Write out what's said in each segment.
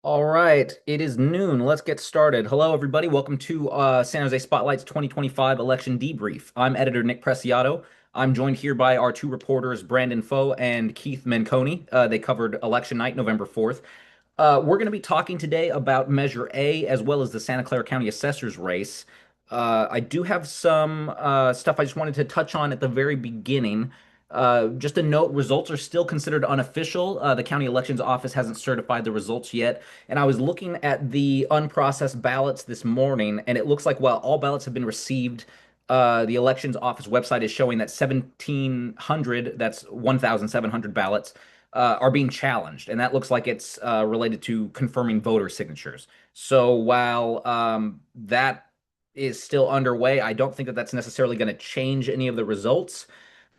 All right, it is noon. Let's get started. Hello, everybody. Welcome to San Jose Spotlight's 2025 election debrief. I'm editor Nick Preciato. I'm joined here by our two reporters, Brandon Foe and Keith Menconi. They covered election night, November 4th. We're going to be talking today about Measure A as well as the Santa Clara County Assessor's race. I do have some stuff I just wanted to touch on at the very beginning. Just a note, results are still considered unofficial. The county elections office hasn't certified the results yet. And I was looking at the unprocessed ballots this morning, and it looks like while all ballots have been received, the elections office website is showing that 1,700, that's 1,700 ballots, are being challenged. And that looks like it's related to confirming voter signatures. So while that is still underway, I don't think that that's necessarily going to change any of the results.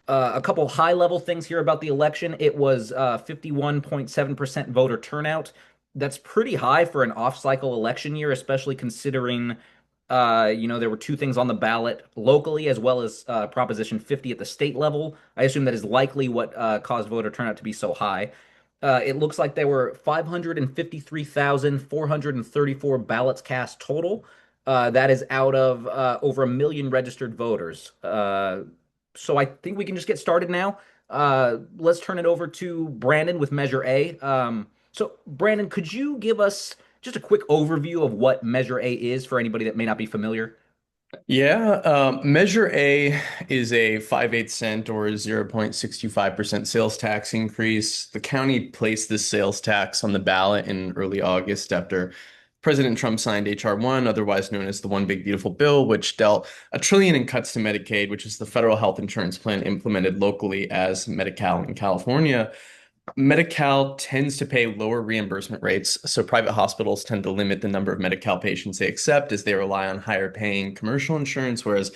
A couple high level things here about the election. It was 51.7% voter turnout. That's pretty high for an off cycle election year, especially considering, there were two things on the ballot locally as well as Proposition 50 at the state level. I assume that is likely what caused voter turnout to be so high. It looks like there were 553,434 ballots cast total. That is out of over a million registered voters. So I think we can just get started now. Let's turn it over to Brandon with Measure A. So, Brandon, could you give us just a quick overview of what Measure A is for anybody that may not be familiar? Yeah, Measure A is a 5/8 cent or 0.625% sales tax increase. The county placed this sales tax on the ballot in early August after President Trump signed H.R. 1, otherwise known as the One Big Beautiful Bill, which dealt a trillion in cuts to Medicaid, which is the federal health insurance plan implemented locally as Medi-Cal in California. Medi-Cal tends to pay lower reimbursement rates, so private hospitals tend to limit the number of Medi-Cal patients they accept as they rely on higher paying commercial insurance, whereas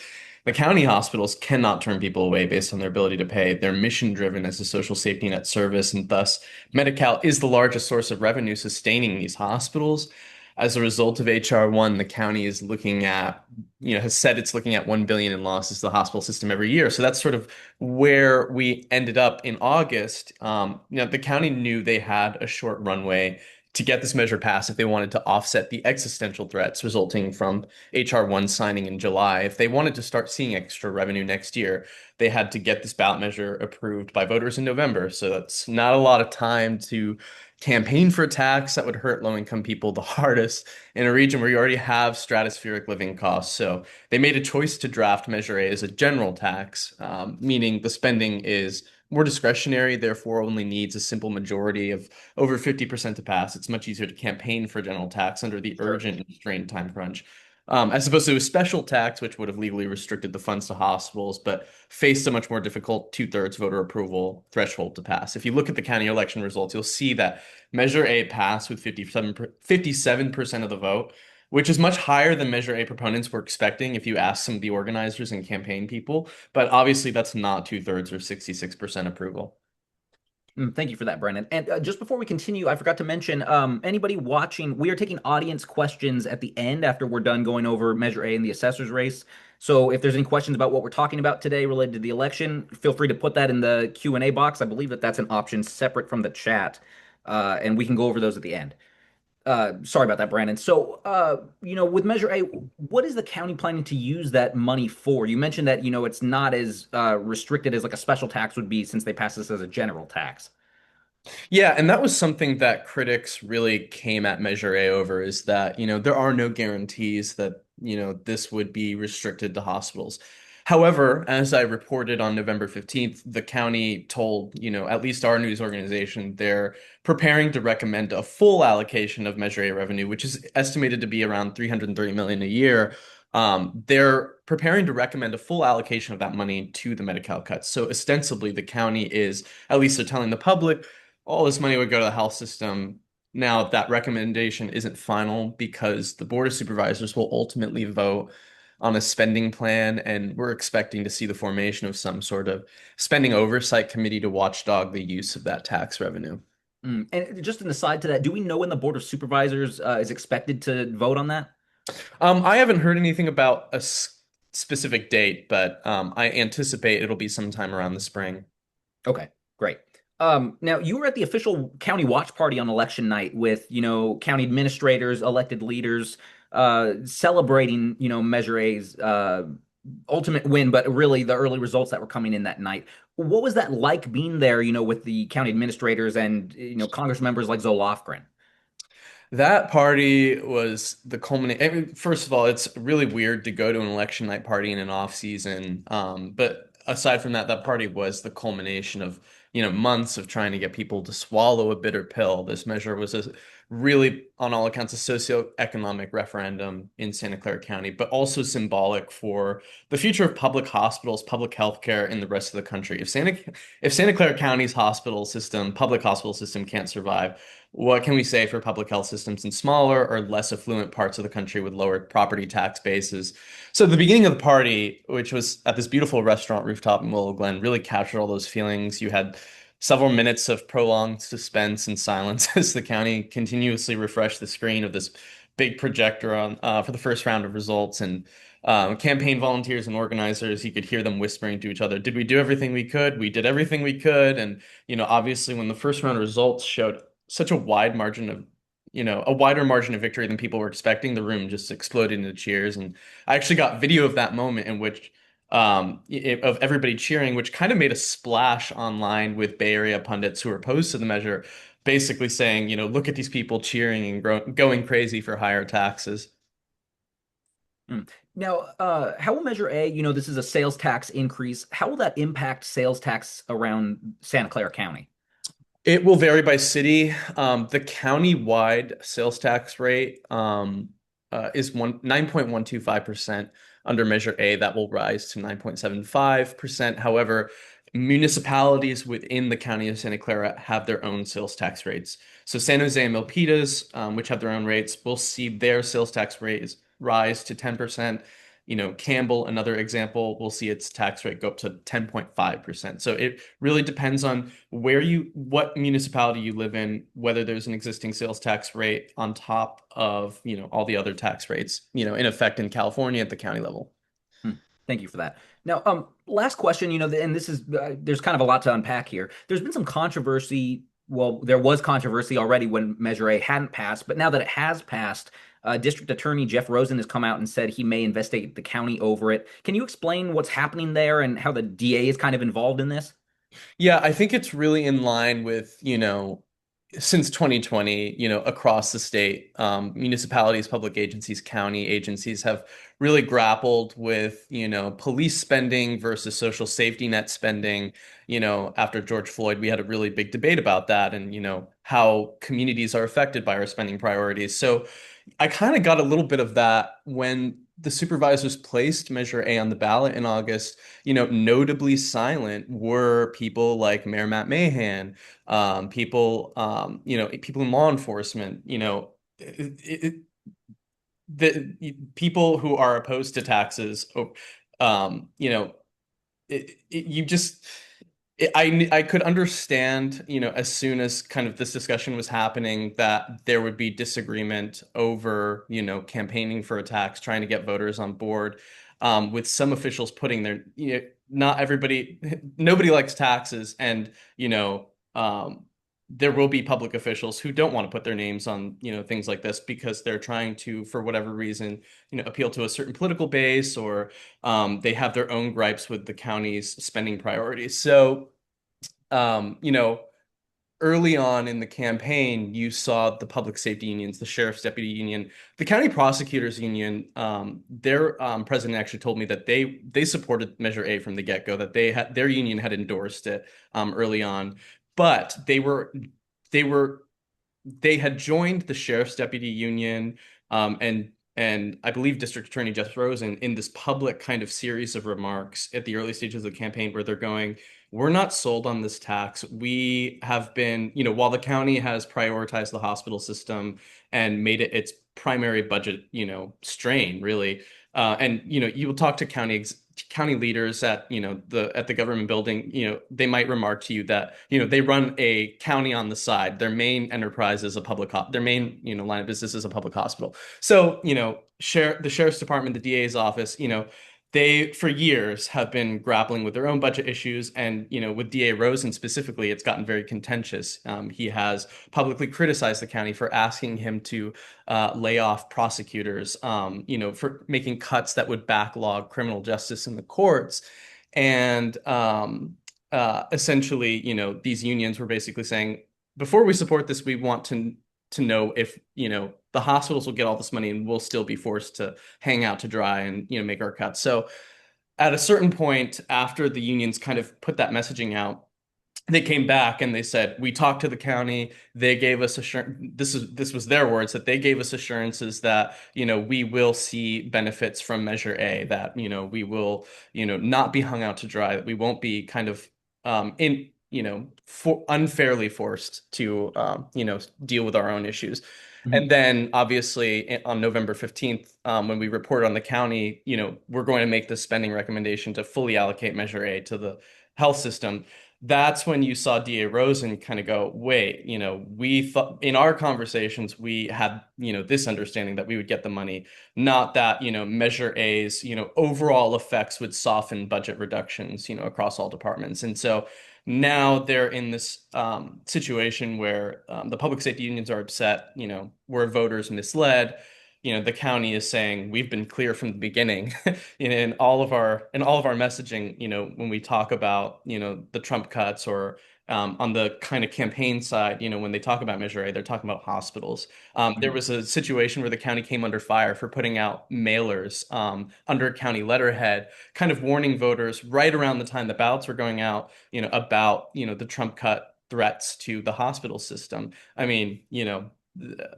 the county hospitals cannot turn people away based on their ability to pay. They're mission driven as a social safety net service, and thus Medi-Cal is the largest source of revenue sustaining these hospitals. As a result of HR 1, the county is looking at, has said it's looking at 1 billion in losses to the hospital system every year. So that's sort of where we ended up in August. The county knew they had a short runway to get this measure passed if they wanted to offset the existential threats resulting from HR 1 signing in July. If they wanted to start seeing extra revenue next year, they had to get this ballot measure approved by voters in November. So that's not a lot of time to campaign for a tax that would hurt low-income people the hardest in a region where you already have stratospheric living costs. So they made a choice to draft Measure A as a general tax, meaning the spending is more discretionary, therefore only needs a simple majority of over 50% to pass. It's much easier to campaign for a general tax under the Sure. urgent and strained time crunch. As opposed to a special tax, which would have legally restricted the funds to hospitals, but faced a much more difficult two-thirds voter approval threshold to pass. If you look at the county election results, you'll see that Measure A passed with 57% of the vote, which is much higher than Measure A proponents were expecting if you ask some of the organizers and campaign people. But obviously, that's not two-thirds or 66% approval. Thank you for that, Brandon. And just before we continue, I forgot to mention anybody watching, we are taking audience questions at the end after we're done going over Measure A and the assessor's race. So if there's any questions about what we're talking about today related to the election, feel free to put that in the Q&A box. I believe that that's an option separate from the chat, and we can go over those at the end. Sorry about that, Brandon. So, with Measure A, what is the county planning to use that money for? You mentioned that, it's not as restricted as like a special tax would be since they passed this as a general tax. Yeah, and that was something that critics really came at Measure A over is that, there are no guarantees that, this would be restricted to hospitals. However, as I reported on November 15th, the county told, at least our news organization, they're preparing to recommend a full allocation of Measure A revenue, which is estimated to be around 330 million a year. They're preparing to recommend a full allocation of that money to the Medi-Cal cuts. So ostensibly, the county is, at least they're telling the public, all this money would go to the health system. Now, that recommendation isn't final because the Board of Supervisors will ultimately vote on a spending plan, and we're expecting to see the formation of some sort of spending oversight committee to watchdog the use of that tax revenue. And just an aside to that, do we know when the Board of Supervisors is expected to vote on that? I haven't heard anything about a specific date, but I anticipate it'll be sometime around the spring. Okay, great. Now you were at the official county watch party on election night with, county administrators, elected leaders, celebrating, Measure A's ultimate win, but really the early results that were coming in that night. What was that like being there, with the county administrators and, Congress members like Zoe Lofgren? That party was the culminate. I mean, first of all, it's really weird to go to an election night party in an off season. But aside from that, that party was the culmination of, months of trying to get people to swallow a bitter pill. This measure was a really, on all accounts, a socioeconomic referendum in Santa Clara County, but also symbolic for the future of public hospitals, public health care in the rest of the country. If Santa Clara County's public hospital system can't survive, what can we say for public health systems in smaller or less affluent parts of the country with lower property tax bases? So the beginning of the party, which was at this beautiful restaurant rooftop in Willow Glen, really captured all those feelings. You had several minutes of prolonged suspense and silence as the county continuously refreshed the screen of this big projector on for the first round of results. And campaign volunteers and organizers, you could hear them whispering to each other, "Did we do everything we could? We did everything we could." And obviously, when the first round of results showed such a wide margin of, a wider margin of victory than people were expecting, the room just exploded into cheers. And I actually got video of that moment in which of everybody cheering, which kind of made a splash online with Bay Area pundits who were opposed to the measure, basically saying, look at these people cheering and going crazy for higher taxes. Mm. Now, how will Measure A, this is a sales tax increase. How will that impact sales tax around Santa Clara County? It will vary by city. The county-wide sales tax rate is 9.125% under Measure A. That will rise to 9.75%. However, municipalities within the county of Santa Clara have their own sales tax rates. So San Jose and Milpitas, which have their own rates, will see their sales tax rates rise to 10%. Campbell, another example, will see its tax rate go up to 10.5%. So it really depends on what municipality you live in, whether there's an existing sales tax rate on top of, all the other tax rates, in effect in California at the county level. Hmm. Thank you for that. Now, last question, and this is there's kind of a lot to unpack here. There's been some controversy. Well, there was controversy already when Measure A hadn't passed, but now that it has passed, District Attorney Jeff Rosen has come out and said he may investigate the county over it. Can you explain what's happening there and how the DA is kind of involved in this? Yeah, I think it's really in line with, since 2020, across the state, municipalities, public agencies, county agencies have really grappled with, police spending versus social safety net spending. After George Floyd, we had a really big debate about that and, how communities are affected by our spending priorities. So I kind of got a little bit of that when the supervisors placed Measure A on the ballot in August. Notably silent were people like Mayor Matt Mahan, people in law enforcement, the people who are opposed to taxes. Um, you know, you just I could understand, as soon as kind of this discussion was happening, that there would be disagreement over, campaigning for a tax, trying to get voters on board, with some officials putting not everybody, nobody likes taxes, and, there will be public officials who don't want to put their names on, things like this because they're trying to, for whatever reason, appeal to a certain political base, or they have their own gripes with the county's spending priorities. So, um, you know, early on in the campaign, you saw the public safety unions, the sheriff's deputy union, the county prosecutors union. Their president actually told me that they supported Measure A from the get-go, that their union had endorsed it early on, but they were they had joined the sheriff's deputy union, and I believe District Attorney Jeff Rosen in this public kind of series of remarks at the early stages of the campaign where they're going, "We're not sold on this tax. We have been, while the county has prioritized the hospital system and made it its primary budget, strain, really." And you will talk to county leaders at the government building. They might remark to you that they run a county on the side. Their main enterprise is their main line of business is a public hospital. So the sheriff's department, the DA's office, they for years have been grappling with their own budget issues, and with DA Rosen specifically, it's gotten very contentious. He has publicly criticized the county for asking him to lay off prosecutors, for making cuts that would backlog criminal justice in the courts. And essentially, these unions were basically saying, before we support this, we want to know if, the hospitals will get all this money and we'll still be forced to hang out to dry and, make our cuts. So at a certain point, after the unions kind of put that messaging out, they came back and they said, we talked to the county. They gave us assurance. This was their words, that they gave us assurances that, we will see benefits from Measure A, that, we will, not be hung out to dry, that we won't be kind of unfairly forced to, deal with our own issues. Mhm. And then obviously on November 15th, when we report on the county, we're going to make the spending recommendation to fully allocate Measure A to the health system. That's when you saw DA Rosen kind of go, wait, we thought in our conversations, we had, this understanding that we would get the money, not that, Measure A's, overall effects would soften budget reductions, across all departments. And so now they're in this situation where the public safety unions are upset, where voters misled. The county is saying we've been clear from the beginning in all of our messaging, when we talk about, the Trump cuts or on the kind of campaign side, when they talk about Measure A, they're talking about hospitals. There Mhm. was a situation where the county came under fire for putting out mailers under county letterhead, kind of warning voters right around the time the ballots were going out, about, the Trump cut threats to the hospital system. I mean,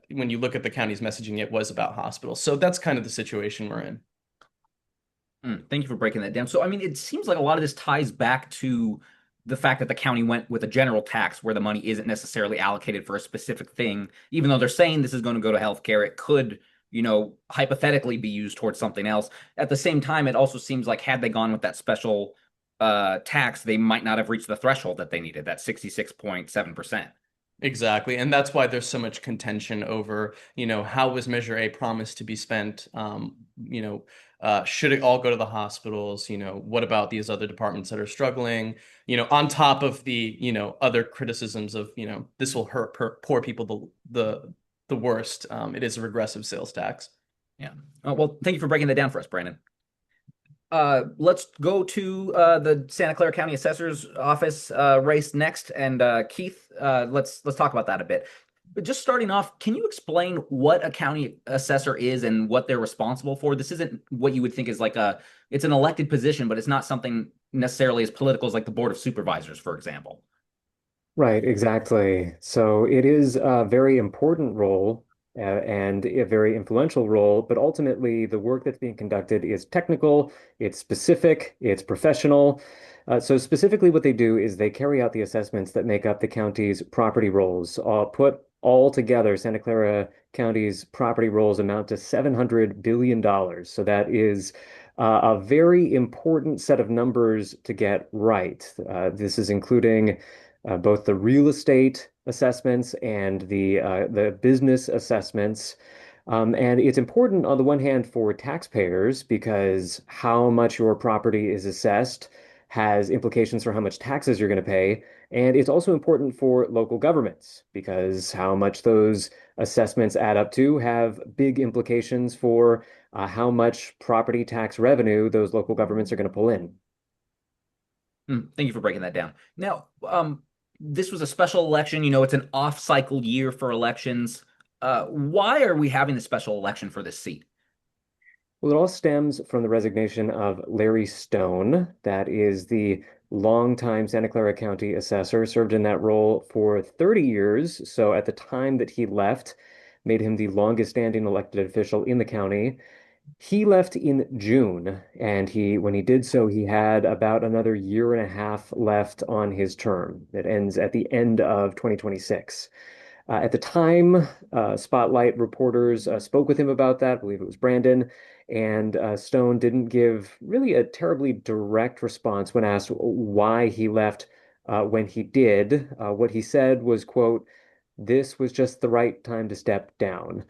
when you look at the county's messaging, it was about hospitals. So that's kind of the situation we're in. Thank you for breaking that down. So, I mean, it seems like a lot of this ties back to the fact that the county went with a general tax where the money isn't necessarily allocated for a specific thing. Even though they're saying this is going to go to healthcare, it could, hypothetically be used towards something else. At the same time, it also seems like had they gone with that special tax, they might not have reached the threshold that they needed, that 66.7%. Exactly. And that's why there's so much contention over, how was Measure A promised to be spent? Should it all go to the hospitals? What about these other departments that are struggling? On top of the, other criticisms of, this will hurt poor people the worst. It is a regressive sales tax. Yeah. Well, thank you for breaking that down for us, Brandon. Let's go to the Santa Clara County Assessor's Office race next, and Keith, let's talk about that a bit. But just starting off, can you explain what a county assessor is and what they're responsible for? This isn't what you would think is like it's an elected position, but it's not something necessarily as political as like the Board of Supervisors, for example. Right, exactly. So it is a very important role and a very influential role, but ultimately the work that's being conducted is technical, it's specific, it's professional. So specifically what they do is they carry out the assessments that make up the county's property rolls. Put all together, Santa Clara County's property rolls amount to $700 billion. So that is a very important set of numbers to get right. This is including both the real estate assessments and the business assessments. And it's important on the one hand for taxpayers because how much your property is assessed has implications for how much taxes you're going to pay. And it's also important for local governments because how much those assessments add up to have big implications for how much property tax revenue those local governments are going to pull in. Thank you for breaking that down. Now, this was a special election. It's an off-cycle year for elections. Why are we having the special election for this seat? Well, it all stems from the resignation of Larry Stone. That is the longtime Santa Clara County assessor, served in that role for 30 years. So at the time that he left, made him the longest standing elected official in the county. He left in June, and when he did so, he had about another year and a half left on his term. It ends at the end of 2026. At the time, Spotlight reporters spoke with him about that. I believe it was Brandon. And Stone didn't give really a terribly direct response when asked why he left when he did. What he said was, quote, "This was just the right time to step down."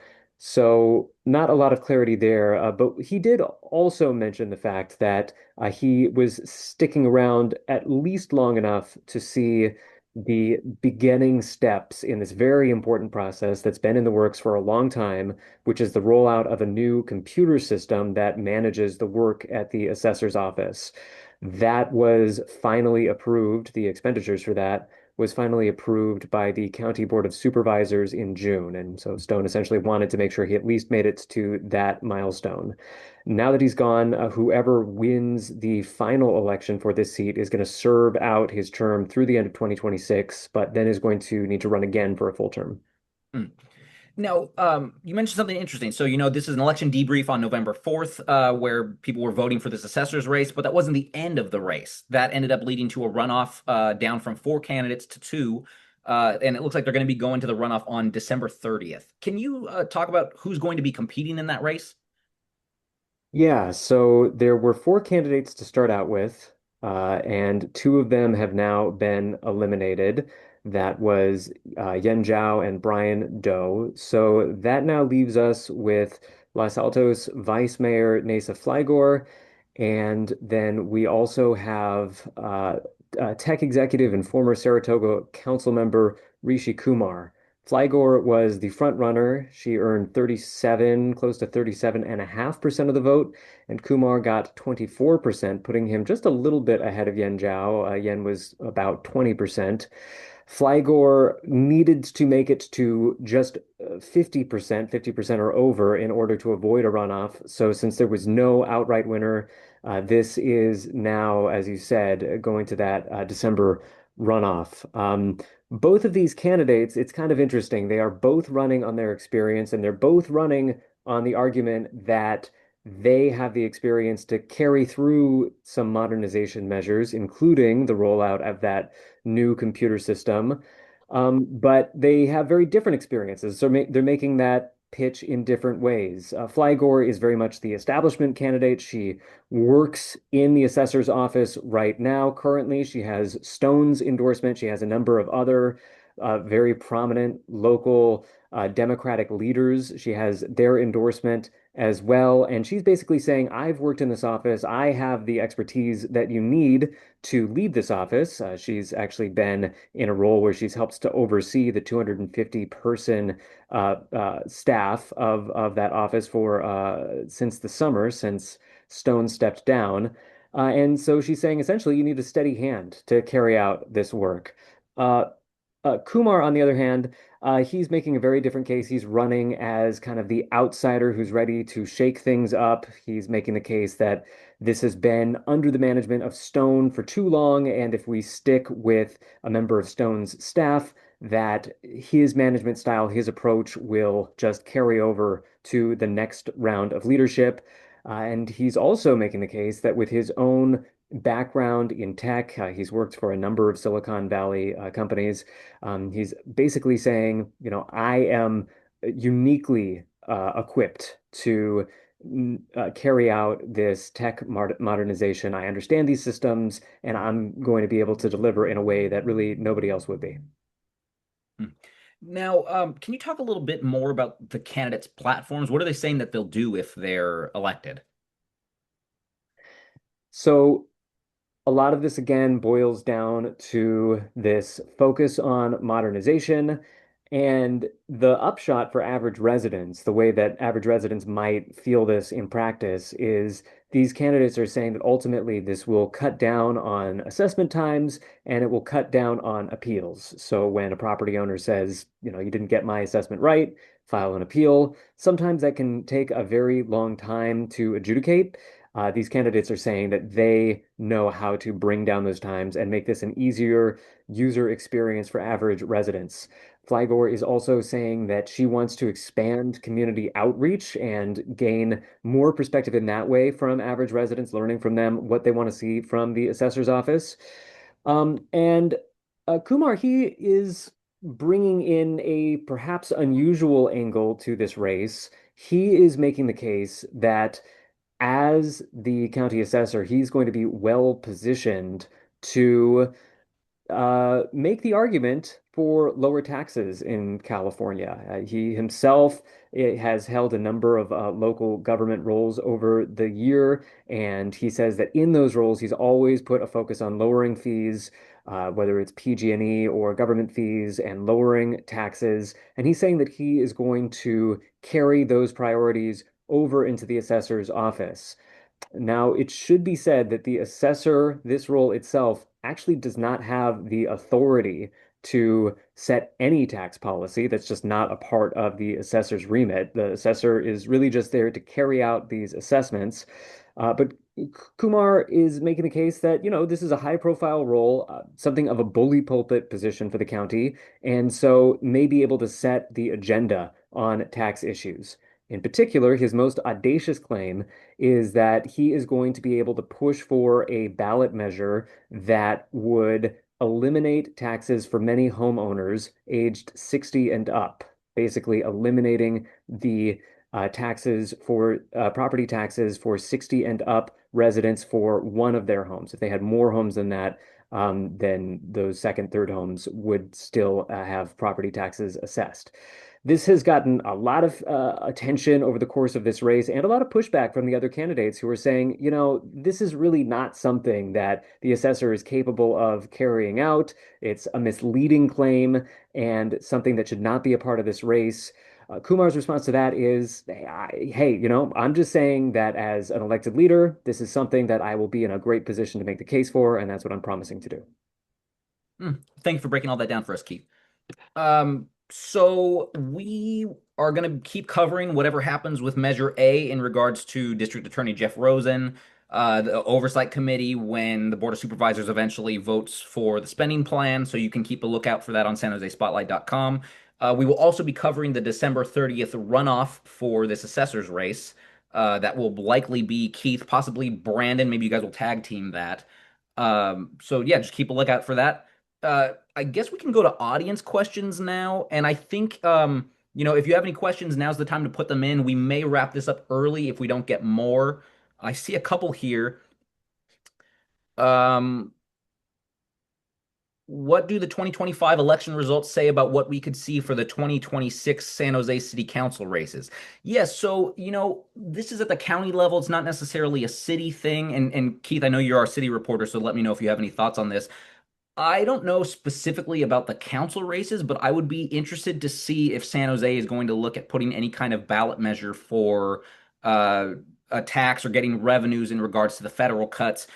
So not a lot of clarity there, but he did also mention the fact that he was sticking around at least long enough to see the beginning steps in this very important process that's been in the works for a long time, which is the rollout of a new computer system that manages the work at the assessor's office. That was finally approved, the expenditures for that was finally approved by the County Board of Supervisors in June. And so Stone essentially wanted to make sure he at least made it to that milestone. Now that he's gone, whoever wins the final election for this seat is going to serve out his term through the end of 2026, but then is going to need to run again for a full term. Hmm. Now, you mentioned something interesting. So, this is an election debrief on November 4th, where people were voting for this assessor's race, but that wasn't the end of the race. That ended up leading to a runoff down from four candidates to two. And it looks like they're going to be going to the runoff on December 30th. Can you talk about who's going to be competing in that race? Yeah, so there were four candidates to start out with, and two of them have now been eliminated. That was Yen Zhao and Brian Doe. So that now leaves us with Los Altos Vice Mayor Nasa Flygore, and then we also have tech executive and former Saratoga council member Rishi Kumar. Flygore was the front runner. She earned 37, close to 37.5% of the vote, and Kumar got 24%, putting him just a little bit ahead of Yen Zhao. Yen was about 20%. Flygore needed to make it to just 50% or over in order to avoid a runoff. So since there was no outright winner, this is now, as you said, going to that December runoff. Both of these candidates, it's kind of interesting. They are both running on their experience, and they're both running on the argument that they have the experience to carry through some modernization measures, including the rollout of that new computer system. But they have very different experiences. So they're making that pitch in different ways. Flygore is very much the establishment candidate. She works in the assessor's office right now. Currently, she has Stone's endorsement. She has a number of other very prominent local Democratic leaders. She has their endorsement as well. And she's basically saying, I've worked in this office. I have the expertise that you need to lead this office. She's actually been in a role where she's helped to oversee the 250 person staff of that office for since the summer, since Stone stepped down. And so she's saying essentially you need a steady hand to carry out this work. Uh, Kumar, on the other hand, he's making a very different case. He's running as kind of the outsider who's ready to shake things up. He's making the case that this has been under the management of Stone for too long, and if we stick with a member of Stone's staff, that his management style, his approach will just carry over to the next round of leadership. And he's also making the case that with his own background in tech, he's worked for a number of Silicon Valley companies. He's basically saying, I am uniquely equipped to carry out this tech modernization. I understand these systems, and I'm going to be able to deliver in a way that really nobody else would be. Hmm. Now, can you talk a little bit more about the candidates' platforms? What are they saying that they'll do if they're elected? So a lot of this again boils down to this focus on modernization and the upshot for average residents, the way that average residents might feel this in practice is these candidates are saying that ultimately this will cut down on assessment times and it will cut down on appeals. So when a property owner says, you didn't get my assessment right, file an appeal, sometimes that can take a very long time to adjudicate. These candidates are saying that they know how to bring down those times and make this an easier user experience for average residents. Flygore is also saying that she wants to expand community outreach and gain more perspective in that way from average residents, learning from them what they want to see from the assessor's office. And Kumar, he is bringing in a perhaps unusual angle to this race. He is making the case that as the county assessor, he's going to be well positioned to make the argument for lower taxes in California. He himself has held a number of local government roles over the year, and he says that in those roles, he's always put a focus on lowering fees, whether it's PG&E or government fees, and lowering taxes. And he's saying that he is going to carry those priorities over into the assessor's office. Now, it should be said that the assessor, this role itself, actually does not have the authority to set any tax policy. That's just not a part of the assessor's remit. The assessor is really just there to carry out these assessments. But Kumar is making the case that, this is a high-profile role, something of a bully pulpit position for the county, and so may be able to set the agenda on tax issues. In particular, his most audacious claim is that he is going to be able to push for a ballot measure that would eliminate taxes for many homeowners aged 60 and up, basically eliminating the taxes for property taxes for 60 and up residents for one of their homes. If they had more homes than that, then those second, third homes would still have property taxes assessed. This has gotten a lot of attention over the course of this race and a lot of pushback from the other candidates who are saying, this is really not something that the assessor is capable of carrying out. It's a misleading claim and something that should not be a part of this race. Kumar's response to that is, hey, I'm just saying that as an elected leader, this is something that I will be in a great position to make the case for, and that's what I'm promising to do. Thank you for breaking all that down for us, Keith. So we are going to keep covering whatever happens with Measure A in regards to District Attorney Jeff Rosen, the Oversight Committee, when the Board of Supervisors eventually votes for the spending plan. So you can keep a lookout for that on sanjosespotlight.com. We will also be covering the December 30th runoff for this assessor's race. That will likely be Keith, possibly Brandon. Maybe you guys will tag team that. So yeah, just keep a lookout for that. I guess we can go to audience questions now. And I think, if you have any questions, now's the time to put them in. We may wrap this up early if we don't get more. I see a couple here. What do the 2025 election results say about what we could see for the 2026 San Jose City Council races? Yes, so, this is at the county level. It's not necessarily a city thing. And Keith, I know you're our city reporter, so let me know if you have any thoughts on this. I don't know specifically about the council races, but I would be interested to see if San Jose is going to look at putting any kind of ballot measure for a tax or getting revenues in regards to the federal cuts.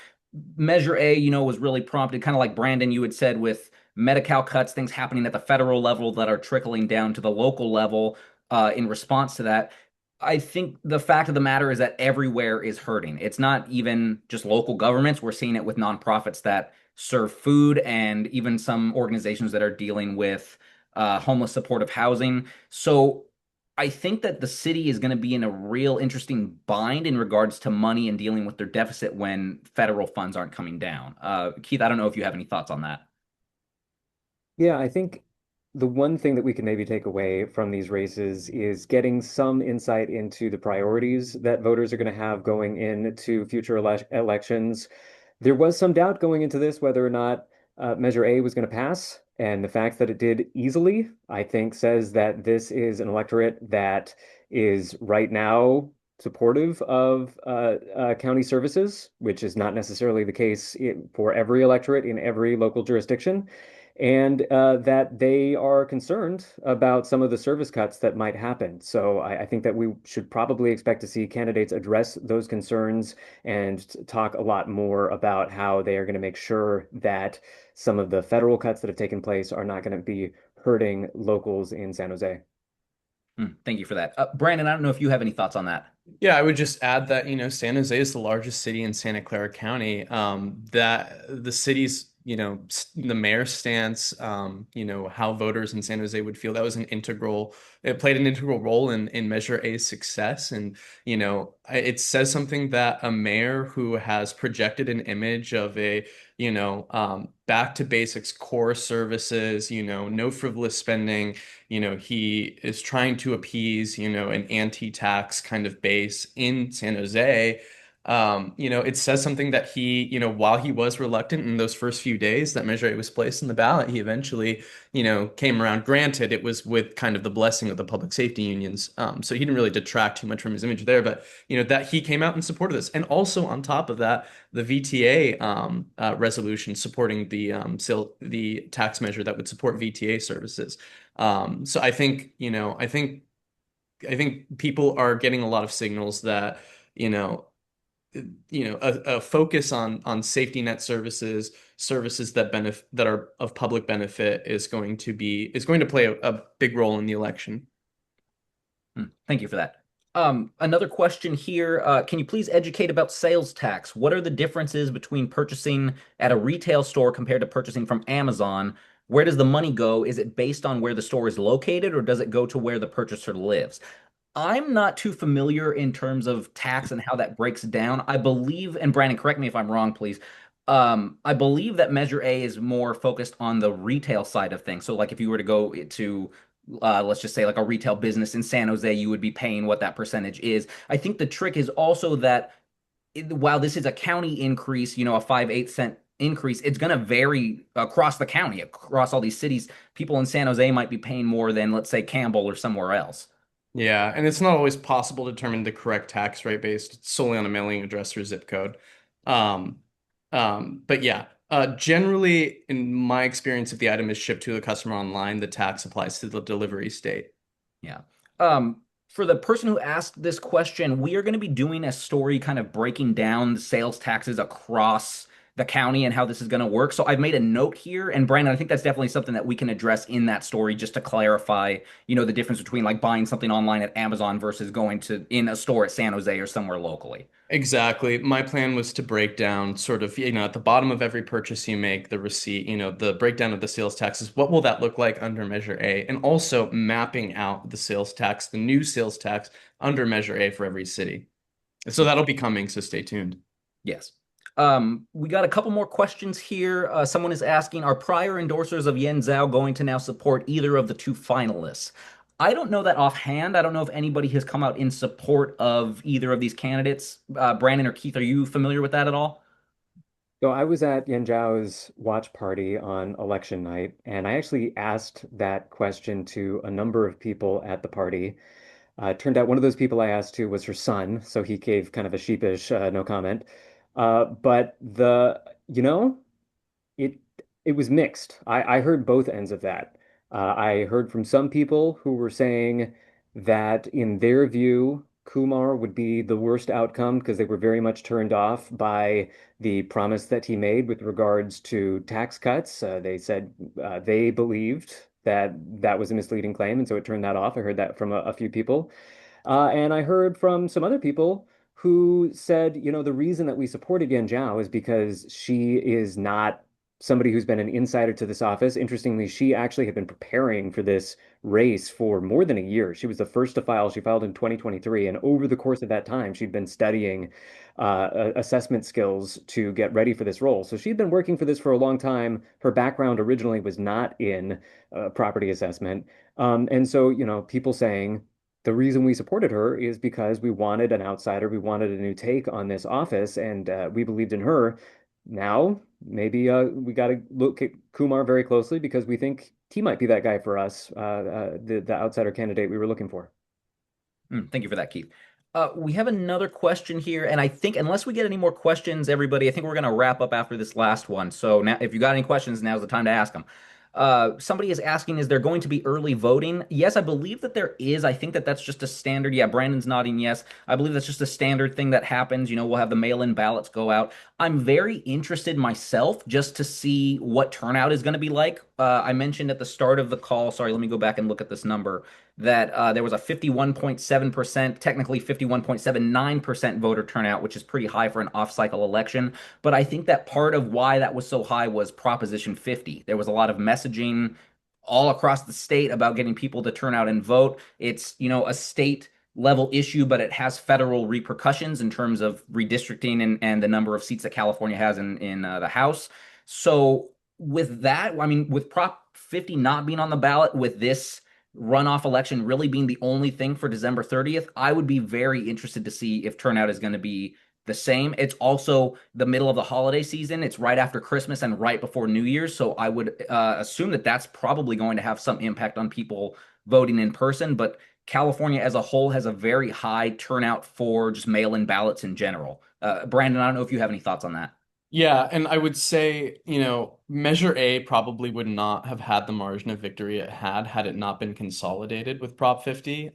Measure A, was really prompted, kind of like Brandon, you had said, with Medi-Cal cuts, things happening at the federal level that are trickling down to the local level in response to that. I think the fact of the matter is that everywhere is hurting. It's not even just local governments. We're seeing it with nonprofits that serve food and even some organizations that are dealing with homeless supportive housing. So I think that the city is going to be in a real interesting bind in regards to money and dealing with their deficit when federal funds aren't coming down. Keith, I don't know if you have any thoughts on that. Yeah, I think the one thing that we can maybe take away from these races is getting some insight into the priorities that voters are going to have going into future elections. There was some doubt going into this whether or not Measure A was going to pass. And the fact that it did easily, I think, says that this is an electorate that is right now supportive of county services, which is not necessarily the case for every electorate in every local jurisdiction, and that they are concerned about some of the service cuts that might happen. So I think that we should probably expect to see candidates address those concerns and talk a lot more about how they are going to make sure that some of the federal cuts that have taken place are not going to be hurting locals in San Jose. Thank you for that. Brandon, I don't know if you have any thoughts on that. Yeah, I would just add that, San Jose is the largest city in Santa Clara County. That the city's, the mayor's stance, how voters in San Jose would feel that was it played an integral role in Measure A's success. And, it says something that a mayor who has projected an image of a, back to basics core services, no frivolous spending, he is trying to appease, an anti-tax kind of base in San Jose. It says something that while he was reluctant in those first few days that Measure A was placed in the ballot, he eventually, came around. Granted, it was with kind of the blessing of the public safety unions. So he didn't really detract too much from his image there, but that he came out and supported this. And also on top of that, the VTA resolution supporting the tax measure that would support VTA services. So I think people are getting a lot of signals that, you know, a focus on safety net services that are of public benefit is going to play a big role in the election. Thank you for that. Another question here. Can you please educate about sales tax? What are the differences between purchasing at a retail store compared to purchasing from Amazon? Where does the money go? Is it based on where the store is located, or does it go to where the purchaser lives? I'm not too familiar in terms of tax and how that breaks down. I believe, and Brandon, correct me if I'm wrong, please. I believe that Measure A is more focused on the retail side of things. So, like, if you were to go to, let's just say, like a retail business in San Jose, you would be paying what that percentage is. I think the trick is also that while this is a county increase, a 5/8 cent increase, it's going to vary across the county, across all these cities. People in San Jose might be paying more than, let's say, Campbell or somewhere else. Yeah, and it's not always possible to determine the correct tax rate based solely on a mailing address or zip code. Um, but yeah, generally, in my experience, if the item is shipped to the customer online, the tax applies to the delivery state. Yeah. For the person who asked this question, we are going to be doing a story kind of breaking down the sales taxes across the county and how this is going to work. So I've made a note here, and Brandon, I think that's definitely something that we can address in that story just to clarify, the difference between like buying something online at Amazon versus going to in a store at San Jose or somewhere locally. Exactly. My plan was to break down sort of, at the bottom of every purchase you make, the receipt, the breakdown of the sales taxes. What will that look like under Measure A? And also mapping out the sales tax, the new sales tax under Measure A for every city. So that'll be coming, so stay tuned. Yes. We got a couple more questions here. Someone is asking, are prior endorsers of Yen Zhao going to now support either of the two finalists? I don't know that offhand. I don't know if anybody has come out in support of either of these candidates. Brandon or Keith, are you familiar with that at all? So I was at Yan Zhao's watch party on election night, and I actually asked that question to a number of people at the party. It turned out one of those people I asked to was her son, so he gave kind of a sheepish no comment. But you know, it it was mixed. I heard both ends of that. I heard from some people who were saying that in their view, Kumar would be the worst outcome because they were very much turned off by the promise that he made with regards to tax cuts. They said they believed that that was a misleading claim, and so it turned that off. I heard that from a few people. And I heard from some other people who said, the reason that we supported Yan Zhao is because she is not somebody who's been an insider to this office. Interestingly, she actually had been preparing for this race for more than a year. She was the first to file. She filed in 2023. And over the course of that time, she'd been studying assessment skills to get ready for this role. So she'd been working for this for a long time. Her background originally was not in property assessment. And so, people saying, the reason we supported her is because we wanted an outsider. We wanted a new take on this office, and we believed in her. Now, maybe we got to look at Kumar very closely because we think he might be that guy for us, the outsider candidate we were looking for. Thank you for that, Keith. We have another question here, and I think unless we get any more questions, everybody, I think we're going to wrap up after this last one. So now, if you got any questions, now's the time to ask them. Somebody is asking, is there going to be early voting? Yes, I believe that there is. I think that that's just a standard. Yeah, Brandon's nodding yes. I believe that's just a standard thing that happens. We'll have the mail-in ballots go out. I'm very interested myself just to see what turnout is going to be like. I mentioned at the start of the call, sorry, let me go back and look at this number, that there was a 51.7%, technically 51.79% voter turnout, which is pretty high for an off-cycle election. But I think that part of why that was so high was Proposition 50. There was a lot of messaging all across the state about getting people to turn out and vote. It's, a state level issue, but it has federal repercussions in terms of redistricting and the number of seats that California has in the House. So with that, I mean, with Prop 50 not being on the ballot, with this runoff election really being the only thing for December 30th, I would be very interested to see if turnout is going to be the same. It's also the middle of the holiday season. It's right after Christmas and right before New Year's. So I would assume that that's probably going to have some impact on people voting in person. But California as a whole has a very high turnout for just mail-in ballots in general. Brandon, I don't know if you have any thoughts on that. Yeah, and I would say, Measure A probably would not have had the margin of victory it had it not been consolidated with Prop 50.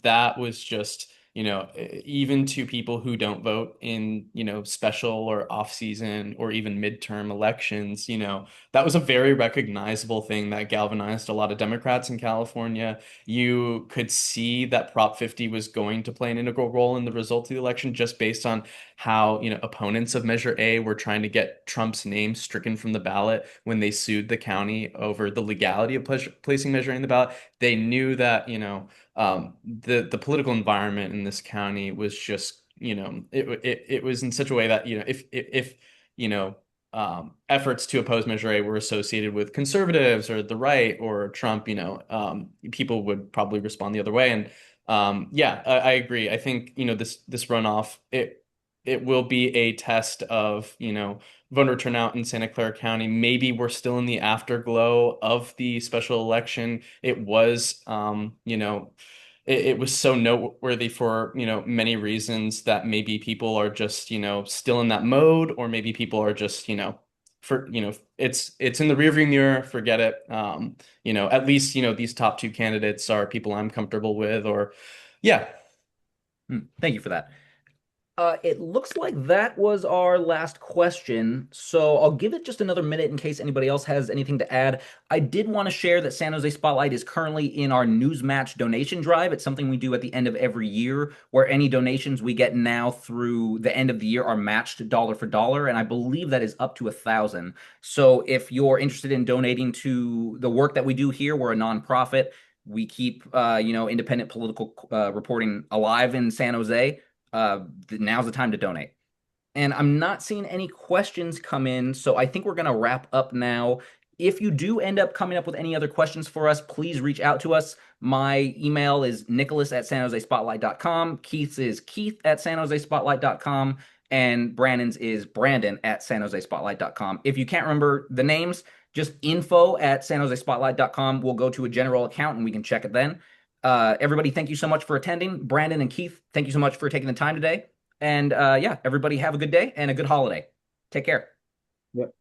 That was just, even to people who don't vote in, special or off-season or even midterm elections, that was a very recognizable thing that galvanized a lot of Democrats in California. You could see that Prop 50 was going to play an integral role in the results of the election just based on how, opponents of Measure A were trying to get Trump's name stricken from the ballot when they sued the county over the legality of placing Measure A in the ballot. They knew that, the political environment in this county was just, it was in such a way that, if efforts to oppose Measure A were associated with conservatives or the right or Trump, people would probably respond the other way. And yeah, I agree. I think, this runoff, it will be a test of, voter turnout in Santa Clara County. Maybe we're still in the afterglow of the special election. It was, it was so noteworthy for, many reasons that maybe people are just, still in that mode, or maybe people are just, it's in the rearview mirror, forget it. At least, these top two candidates are people I'm comfortable with, or yeah. Thank you for that. It looks like that was our last question, so I'll give it just another minute in case anybody else has anything to add. I did want to share that San Jose Spotlight is currently in our Newsmatch donation drive. It's something we do at the end of every year, where any donations we get now through the end of the year are matched dollar for dollar, and I believe that is up to 1,000. So if you're interested in donating to the work that we do here, we're a nonprofit. We keep, independent political reporting alive in San Jose. Now's the time to donate. And I'm not seeing any questions come in, so I think we're going to wrap up now. If you do end up coming up with any other questions for us, please reach out to us. My email is nicholas@sanjosespotlight.com. Keith's is keith@sanjosespotlight.com. And Brandon's is brandon@sanjosespotlight.com. If you can't remember the names, just info@sanjosespotlight.com. We'll go to a general account and we can check it then. Everybody, thank you so much for attending. Brandon and Keith, thank you so much for taking the time today. And yeah, everybody have a good day and a good holiday. Take care. Yep.